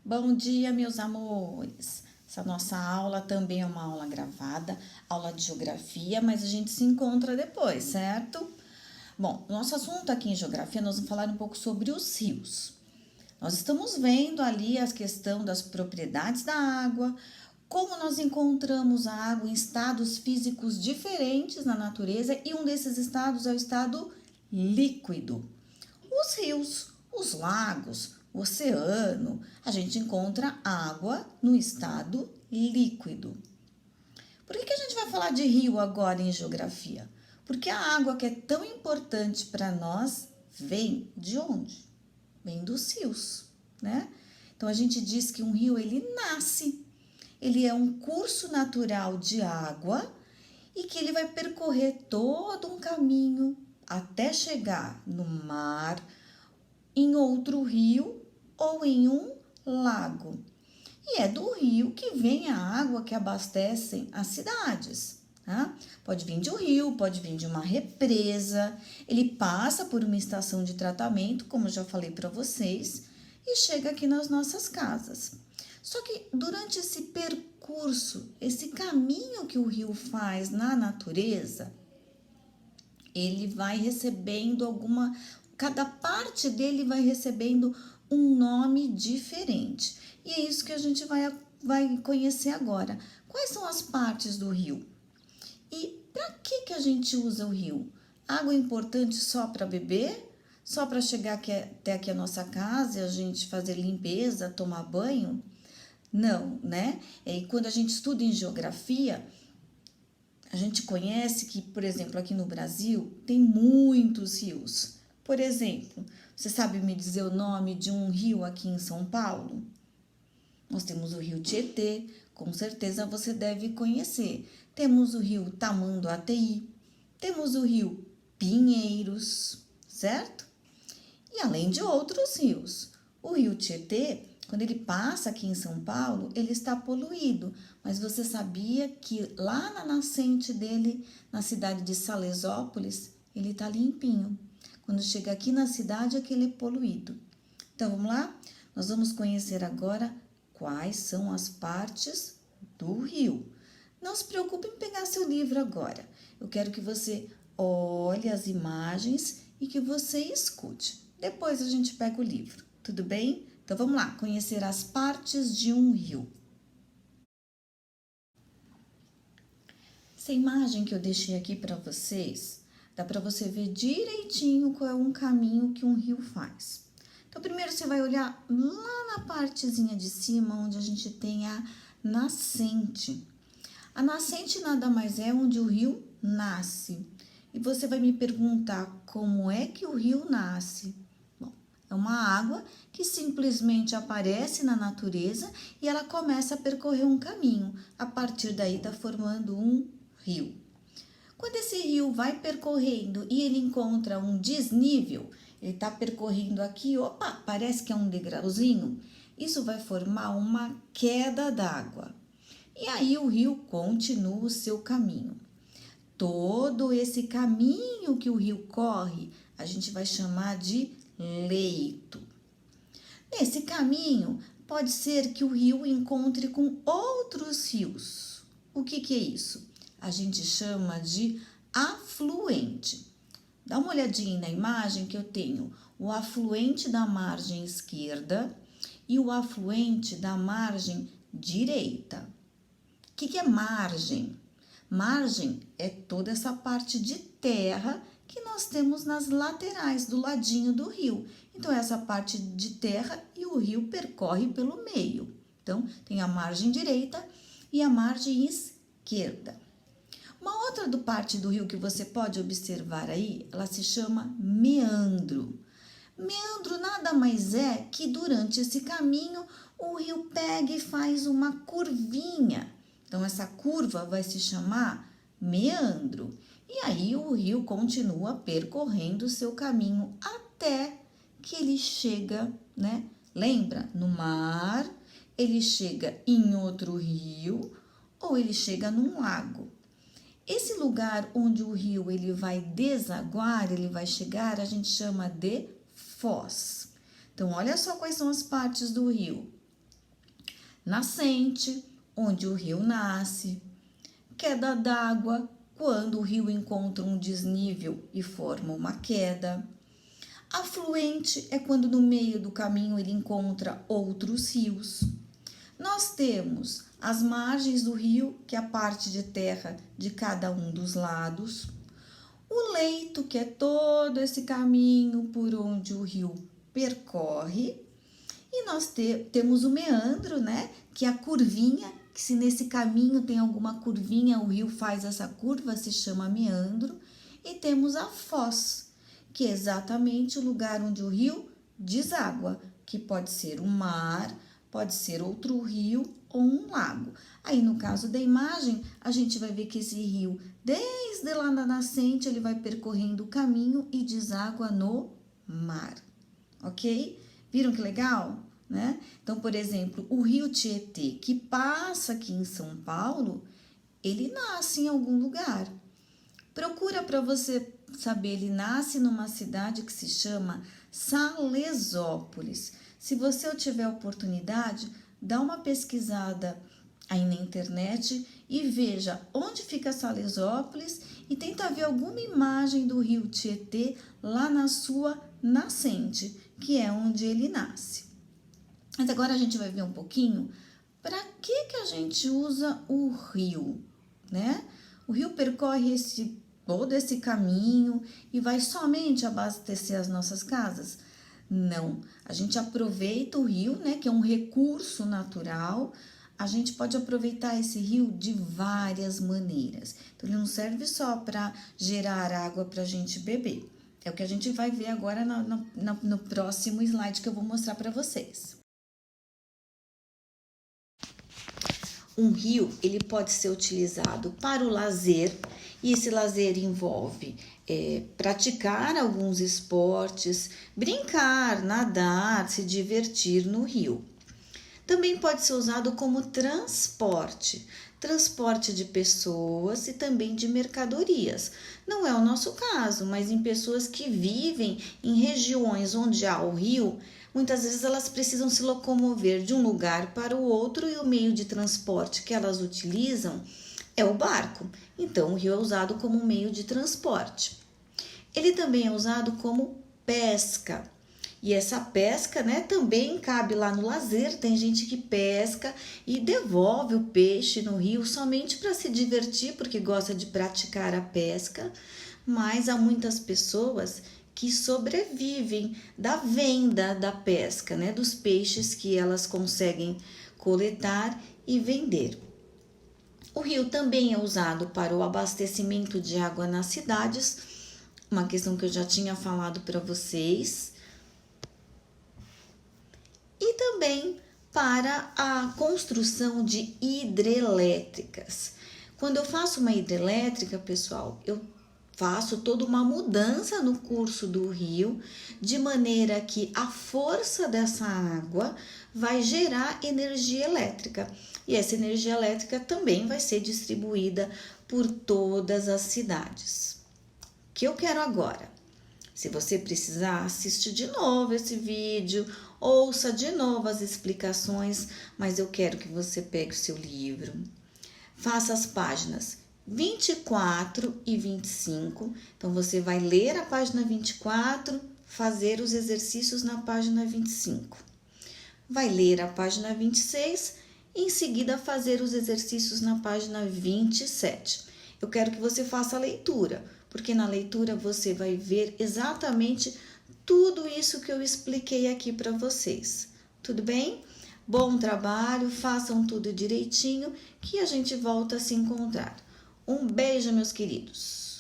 Bom dia, meus amores! Essa nossa aula também é uma aula gravada, aula de geografia, mas a gente se encontra depois, certo? Bom, nosso assunto aqui em geografia, nós vamos falar um pouco sobre os rios. Nós estamos vendo ali a questão das propriedades da água, como nós encontramos a água em estados físicos diferentes na natureza e um desses estados é o estado líquido. Os rios, os lagos, o oceano, a gente encontra água no estado líquido. Por que a gente vai falar de rio agora em geografia? Porque a água que é tão importante para nós vem de onde? Vem dos rios, né? Então a gente diz que um rio ele nasce, ele é um curso natural de água e que ele vai percorrer todo um caminho até chegar no mar, em outro rio ou em um lago. E é do rio que vem a água que abastecem as cidades. Tá? Pode vir de um rio, pode vir de uma represa, ele passa por uma estação de tratamento, como eu já falei para vocês, e chega aqui nas nossas casas. Só que durante esse percurso, esse caminho que o rio faz na natureza, ele vai recebendo cada parte dele vai recebendo um nome diferente. E é isso que a gente vai conhecer agora. Quais são as partes do rio? E para que a gente usa o rio? Água é importante só para beber? Só para chegar até aqui a nossa casa e a gente fazer limpeza, tomar banho? Não, né? E quando a gente estuda em geografia, a gente conhece que, por exemplo, aqui no Brasil tem muitos rios. Por exemplo, você sabe me dizer o nome de um rio aqui em São Paulo? Nós temos o rio Tietê, com certeza você deve conhecer. Temos o rio Tamanduateí, temos o rio Pinheiros, certo? E além de outros rios. O rio Tietê, quando ele passa aqui em São Paulo, ele está poluído. Mas você sabia que lá na nascente dele, na cidade de Salesópolis, ele está limpinho. Quando chega aqui na cidade, é que ele é poluído. Então, vamos lá? Nós vamos conhecer agora quais são as partes do rio. Não se preocupe em pegar seu livro agora. Eu quero que você olhe as imagens e que você escute. Depois a gente pega o livro, tudo bem? Então, vamos lá, conhecer as partes de um rio. Essa imagem que eu deixei aqui para vocês, dá para você ver direitinho qual é um caminho que um rio faz. Então, primeiro você vai olhar lá na partezinha de cima, onde a gente tem a nascente. A nascente nada mais é onde o rio nasce. E você vai me perguntar como é que o rio nasce? Bom, é uma água que simplesmente aparece na natureza e ela começa a percorrer um caminho. A partir daí está formando um rio. Quando esse rio vai percorrendo e ele encontra um desnível, ele está percorrendo aqui, opa, parece que é um degrauzinho, isso vai formar uma queda d'água. E aí o rio continua o seu caminho. Todo esse caminho que o rio corre, a gente vai chamar de leito. Nesse caminho, pode ser que o rio encontre com outros rios. O que é isso? A gente chama de afluente. Dá uma olhadinha na imagem que eu tenho o afluente da margem esquerda e o afluente da margem direita. O que é margem? Margem é toda essa parte de terra que nós temos nas laterais, do ladinho do rio. Então, essa parte de terra e o rio percorre pelo meio. Então, tem a margem direita e a margem esquerda. Uma outra parte do rio que você pode observar aí, ela se chama meandro. Meandro nada mais é que durante esse caminho o rio pega e faz uma curvinha. Então, essa curva vai se chamar meandro. E aí o rio continua percorrendo o seu caminho até que ele chega, né? Lembra? No mar, ele chega em outro rio ou ele chega num lago. Esse lugar onde o rio ele vai desaguar, ele vai chegar, a gente chama de foz. Então, olha só quais são as partes do rio. Nascente, onde o rio nasce. Queda d'água, quando o rio encontra um desnível e forma uma queda. Afluente é quando no meio do caminho ele encontra outros rios. Nós temos as margens do rio, que é a parte de terra de cada um dos lados. O leito, que é todo esse caminho por onde o rio percorre. E nós temos o meandro, né? Que é a curvinha, que se nesse caminho tem alguma curvinha, o rio faz essa curva, se chama meandro. E temos a foz, que é exatamente o lugar onde o rio deságua, que pode ser um mar, pode ser outro rio ou um lago. Aí, no caso da imagem, a gente vai ver que esse rio, desde lá na nascente, ele vai percorrendo o caminho e deságua no mar, ok? Viram que legal? Né? Então, por exemplo, o rio Tietê, que passa aqui em São Paulo, ele nasce em algum lugar. Procura para você saber, ele nasce numa cidade que se chama Salesópolis. Se você tiver oportunidade, dá uma pesquisada aí na internet e veja onde fica Salesópolis e tenta ver alguma imagem do rio Tietê lá na sua nascente, que é onde ele nasce. Mas agora a gente vai ver um pouquinho para que a gente usa o rio, né? O rio percorre todo esse caminho e vai somente abastecer as nossas casas? Não, a gente aproveita o rio, né, que é um recurso natural. A gente pode aproveitar esse rio de várias maneiras. Então, ele não serve só para gerar água para a gente beber. É o que a gente vai ver agora no próximo slide que eu vou mostrar para vocês. Um rio, ele pode ser utilizado para o lazer, e esse lazer envolve praticar alguns esportes, brincar, nadar, se divertir no rio. Também pode ser usado como transporte de pessoas e também de mercadorias. Não é o nosso caso, mas em pessoas que vivem em regiões onde há o rio, muitas vezes elas precisam se locomover de um lugar para o outro e o meio de transporte que elas utilizam é o barco. Então, o rio é usado como meio de transporte. Ele também é usado como pesca. E essa pesca, né, também cabe lá no lazer. Tem gente que pesca e devolve o peixe no rio somente para se divertir, porque gosta de praticar a pesca. Mas há muitas pessoas que sobrevivem da venda da pesca, né, dos peixes que elas conseguem coletar e vender. O rio também é usado para o abastecimento de água nas cidades, uma questão que eu já tinha falado para vocês. E também para a construção de hidrelétricas. Quando eu faço uma hidrelétrica, pessoal, eu faço toda uma mudança no curso do rio, de maneira que a força dessa água vai gerar energia elétrica. E essa energia elétrica também vai ser distribuída por todas as cidades. O que eu quero agora? Se você precisar, assiste de novo esse vídeo, ouça de novo as explicações, mas eu quero que você pegue o seu livro, faça as páginas 24 e 25. Então, você vai ler a página 24, fazer os exercícios na página 25. Vai ler a página 26 e, em seguida, fazer os exercícios na página 27. Eu quero que você faça a leitura, porque na leitura você vai ver exatamente tudo isso que eu expliquei aqui para vocês. Tudo bem? Bom trabalho, façam tudo direitinho, que a gente volta a se encontrar. Um beijo, meus queridos!